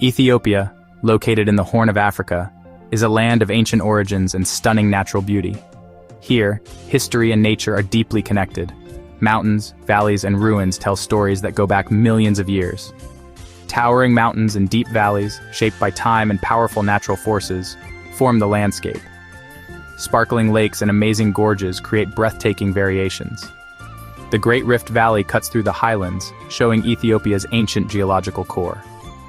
Ethiopia, located in the Horn of Africa, is a land of ancient origins and stunning natural beauty. Here, history and nature are deeply connected. Mountains, valleys, and ruins tell stories that go back millions of years. Towering mountains and deep valleys, shaped by time and powerful natural forces, form the landscape. Sparkling lakes and amazing gorges create breathtaking variations. The Great Rift Valley cuts through the highlands, showing Ethiopia's ancient geological core.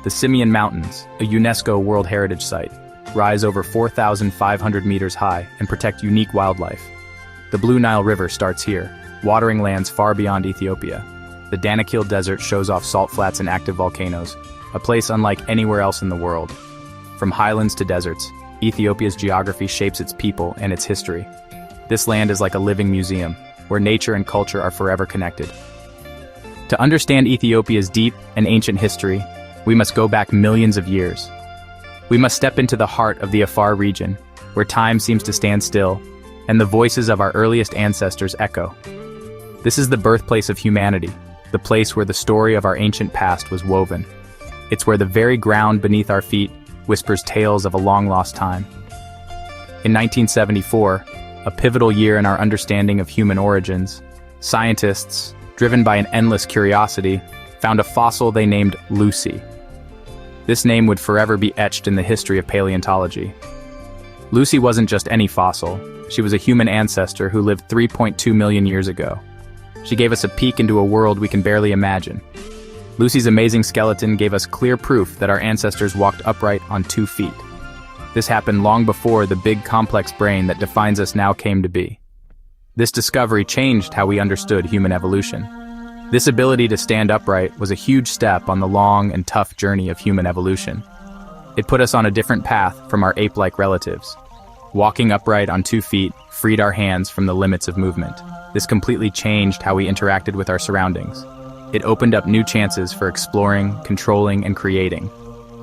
The Simien Mountains, a UNESCO World Heritage Site, rise over 4,500 meters high and protect unique wildlife. The Blue Nile River starts here, watering lands far beyond Ethiopia. The Danakil Desert shows off salt flats and active volcanoes, a place unlike anywhere else in the world. From highlands to deserts, Ethiopia's geography shapes its people and its history. This land is like a living museum, where nature and culture are forever connected. To understand Ethiopia's deep and ancient history, we must go back millions of years. We must step into the heart of the Afar region, where time seems to stand still, and the voices of our earliest ancestors echo. This is the birthplace of humanity, the place where the story of our ancient past was woven. It's where the very ground beneath our feet whispers tales of a long-lost time. In 1974, a pivotal year in our understanding of human origins, scientists, driven by an endless curiosity, found a fossil they named Lucy. This name would forever be etched in the history of paleontology. Lucy wasn't just any fossil, she was a human ancestor who lived 3.2 million years ago. She gave us a peek into a world we can barely imagine. Lucy's amazing skeleton gave us clear proof that our ancestors walked upright on 2 feet. This happened long before the big complex brain that defines us now came to be. This discovery changed how we understood human evolution. This ability to stand upright was a huge step on the long and tough journey of human evolution. It put us on a different path from our ape-like relatives. Walking upright on 2 feet freed our hands from the limits of movement. This completely changed how we interacted with our surroundings. It opened up new chances for exploring, controlling, and creating.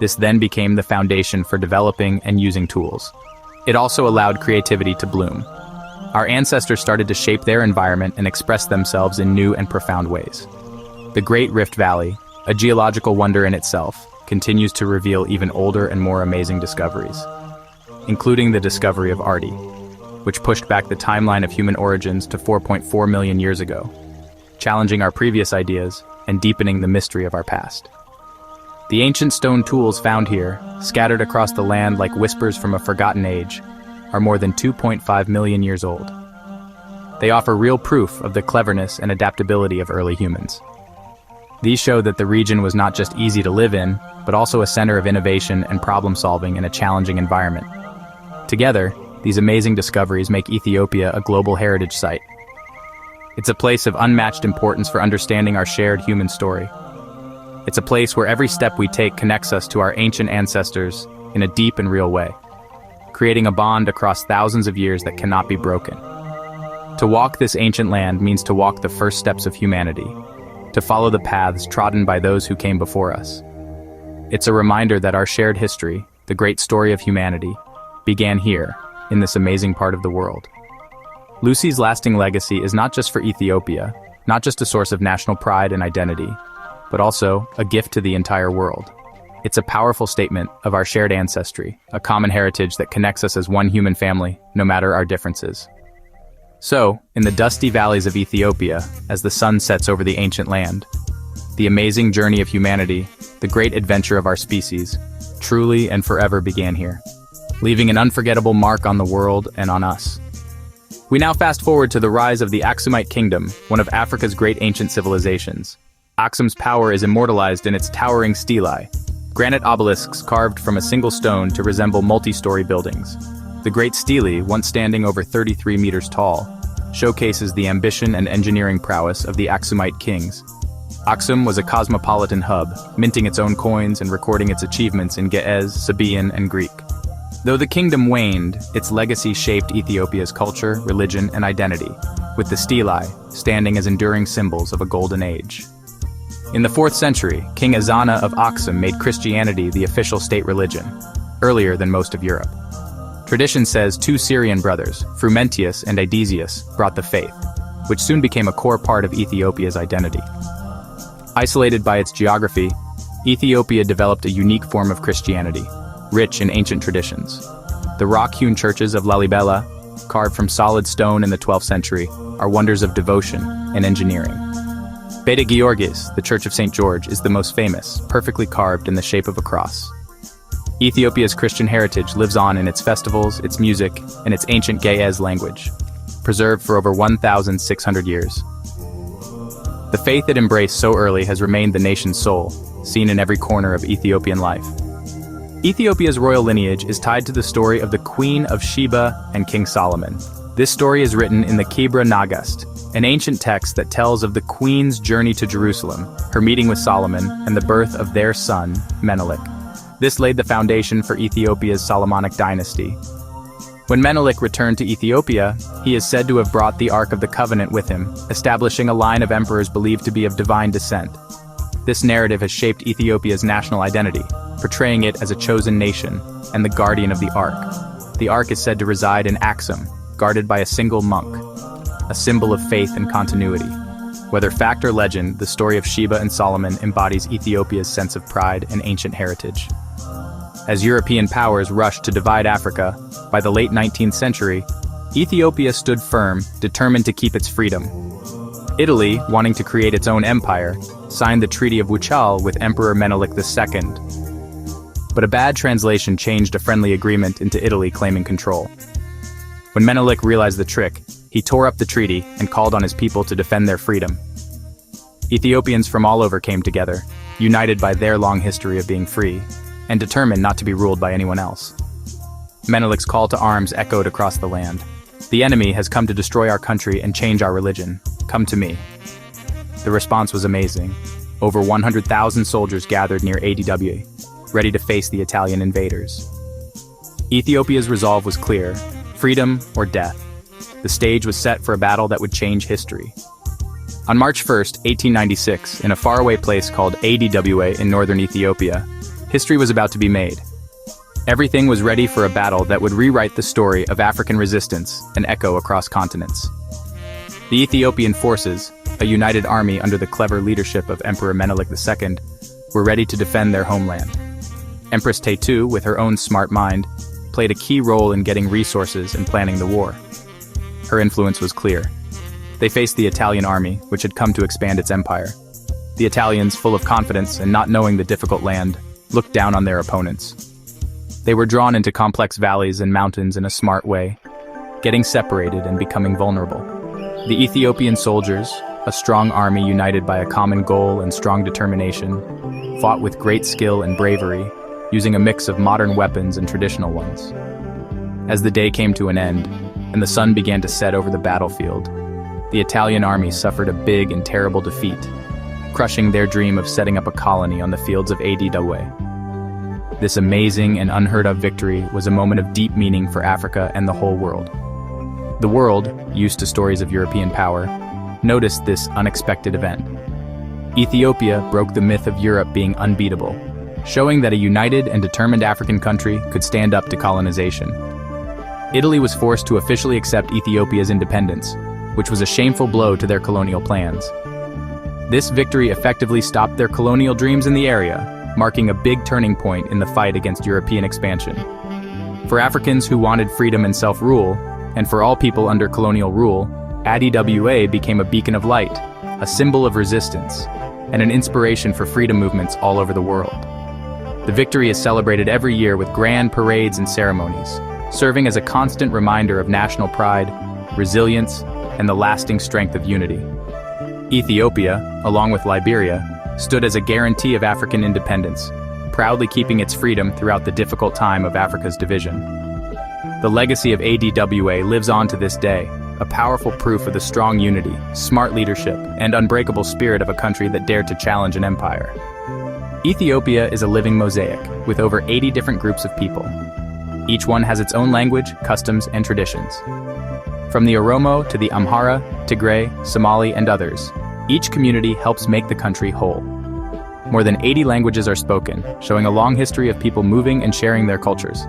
This then became the foundation for developing and using tools. It also allowed creativity to bloom. Our ancestors started to shape their environment and express themselves in new and profound ways. The Great Rift Valley, a geological wonder in itself, continues to reveal even older and more amazing discoveries, including the discovery of Arti, which pushed back the timeline of human origins to 4.4 million years ago, challenging our previous ideas and deepening the mystery of our past. The ancient stone tools found here, scattered across the land like whispers from a forgotten age, are more than 2.5 million years old. They offer real proof of the cleverness and adaptability of early humans. These show that the region was not just easy to live in, but also a center of innovation and problem-solving in a challenging environment. Together, these amazing discoveries make Ethiopia a global heritage site. It's a place of unmatched importance for understanding our shared human story. It's a place where every step we take connects us to our ancient ancestors in a deep and real way, creating a bond across thousands of years that cannot be broken. To walk this ancient land means to walk the first steps of humanity, to follow the paths trodden by those who came before us. It's a reminder that our shared history, the great story of humanity, began here, in this amazing part of the world. Lucy's lasting legacy is not just for Ethiopia, not just a source of national pride and identity, but also a gift to the entire world. It's a powerful statement of our shared ancestry, a common heritage that connects us as one human family, no matter our differences. So, in the dusty valleys of Ethiopia, as the sun sets over the ancient land, the amazing journey of humanity, the great adventure of our species, truly and forever began here, leaving an unforgettable mark on the world and on us. We now fast forward to the rise of the Aksumite Kingdom, one of Africa's great ancient civilizations. Aksum's power is immortalized in its towering stelae, granite obelisks carved from a single stone to resemble multi-story buildings. The great stele, once standing over 33 meters tall, showcases the ambition and engineering prowess of the Aksumite kings. Aksum was a cosmopolitan hub, minting its own coins and recording its achievements in Ge'ez, Sabaean, and Greek. Though the kingdom waned, its legacy shaped Ethiopia's culture, religion, and identity, with the stelae standing as enduring symbols of a golden age. In the 4th century, King Ezana of Aksum made Christianity the official state religion, earlier than most of Europe. Tradition says 2 Syrian brothers, Frumentius and Idesius, brought the faith, which soon became a core part of Ethiopia's identity. Isolated by its geography, Ethiopia developed a unique form of Christianity, rich in ancient traditions. The rock-hewn churches of Lalibela, carved from solid stone in the 12th century, are wonders of devotion and engineering. Beta Georgis, the Church of St. George, is the most famous, perfectly carved in the shape of a cross. Ethiopia's Christian heritage lives on in its festivals, its music, and its ancient Ge'ez language, preserved for over 1,600 years. The faith it embraced so early has remained the nation's soul, seen in every corner of Ethiopian life. Ethiopia's royal lineage is tied to the story of the Queen of Sheba and King Solomon. This story is written in the Kebra Nagast, an ancient text that tells of the Queen's journey to Jerusalem, her meeting with Solomon, and the birth of their son, Menelik. This laid the foundation for Ethiopia's Solomonic dynasty. When Menelik returned to Ethiopia, he is said to have brought the Ark of the Covenant with him, establishing a line of emperors believed to be of divine descent. This narrative has shaped Ethiopia's national identity, portraying it as a chosen nation and the guardian of the Ark. The Ark is said to reside in Axum, guarded by a single monk, a symbol of faith and continuity. Whether fact or legend, the story of Sheba and Solomon embodies Ethiopia's sense of pride and ancient heritage. As European powers rushed to divide Africa, by the late 19th century, Ethiopia stood firm, determined to keep its freedom. Italy, wanting to create its own empire, signed the Treaty of Wuchal with Emperor Menelik II. But a bad translation changed a friendly agreement into Italy claiming control. When Menelik realized the trick, he tore up the treaty and called on his people to defend their freedom. Ethiopians from all over came together, united by their long history of being free, and determined not to be ruled by anyone else. Menelik's call to arms echoed across the land. The enemy has come to destroy our country and change our religion. Come to me. The response was amazing. Over 100,000 soldiers gathered near ADW, ready to face the Italian invaders. Ethiopia's resolve was clear: freedom or death. The stage was set for a battle that would change history. On March 1, 1896, in a faraway place called ADWA in northern Ethiopia, history was about to be made. Everything was ready for a battle that would rewrite the story of African resistance and echo across continents. The Ethiopian forces, a united army under the clever leadership of Emperor Menelik II, were ready to defend their homeland. Empress Tetu, with her own smart mind, played a key role in getting resources and planning the war. Her influence was clear. They faced the Italian army, which had come to expand its empire. The Italians, full of confidence and not knowing the difficult land, looked down on their opponents. They were drawn into complex valleys and mountains in a smart way, getting separated and becoming vulnerable. The Ethiopian soldiers, a strong army united by a common goal and strong determination, fought with great skill and bravery, using a mix of modern weapons and traditional ones. As the day came to an end, and the sun began to set over the battlefield, the Italian army suffered a big and terrible defeat, crushing their dream of setting up a colony on the fields of ADW. This amazing and unheard-of victory was a moment of deep meaning for Africa and the whole world. The world, used to stories of European power, noticed this unexpected event. Ethiopia broke the myth of Europe being unbeatable, showing that a united and determined African country could stand up to colonization. Italy was forced to officially accept Ethiopia's independence, which was a shameful blow to their colonial plans. This victory effectively stopped their colonial dreams in the area, marking a big turning point in the fight against European expansion. For Africans who wanted freedom and self-rule, and for all people under colonial rule, ADWA became a beacon of light, a symbol of resistance, and an inspiration for freedom movements all over the world. The victory is celebrated every year with grand parades and ceremonies, serving as a constant reminder of national pride, resilience, and the lasting strength of unity. Ethiopia, along with Liberia, stood as a guarantee of African independence, proudly keeping its freedom throughout the difficult time of Africa's division. The legacy of ADWA lives on to this day, a powerful proof of the strong unity, smart leadership, and unbreakable spirit of a country that dared to challenge an empire. Ethiopia is a living mosaic, with over 80 different groups of people. Each one has its own language, customs, and traditions. From the Oromo to the Amhara, Tigray, Somali, and others, each community helps make the country whole. More than 80 languages are spoken, showing a long history of people moving and sharing their cultures.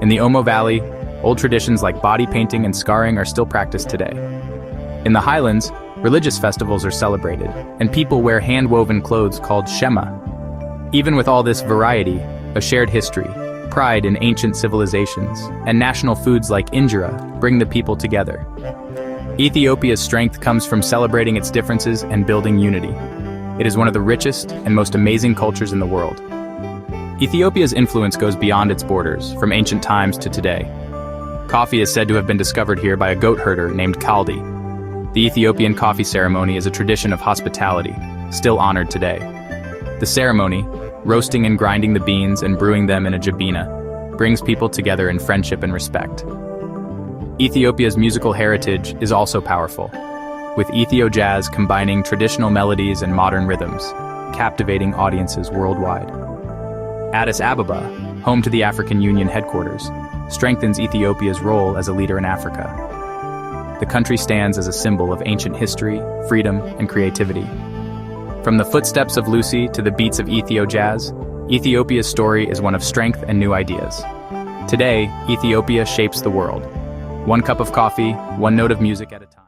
In the Omo Valley, old traditions like body painting and scarring are still practiced today. In the highlands, religious festivals are celebrated, and people wear hand-woven clothes called Shema. Even with all this variety, a shared history, pride in ancient civilizations, and national foods like injera bring the people together. Ethiopia's strength comes from celebrating its differences and building unity. It is one of the richest and most amazing cultures in the world. Ethiopia's influence goes beyond its borders, from ancient times to today. Coffee is said to have been discovered here by a goat herder named Kaldi. The Ethiopian coffee ceremony is a tradition of hospitality, still honored today. The ceremony, roasting and grinding the beans and brewing them in a jabina, brings people together in friendship and respect. Ethiopia's musical heritage is also powerful, with Ethio jazz combining traditional melodies and modern rhythms, captivating audiences worldwide. Addis Ababa, home to the African Union headquarters, strengthens Ethiopia's role as a leader in Africa. The country stands as a symbol of ancient history, freedom, and creativity. From the footsteps of Lucy to the beats of Ethio jazz, Ethiopia's story is one of strength and new ideas. Today, Ethiopia shapes the world. One cup of coffee, one note of music at a time.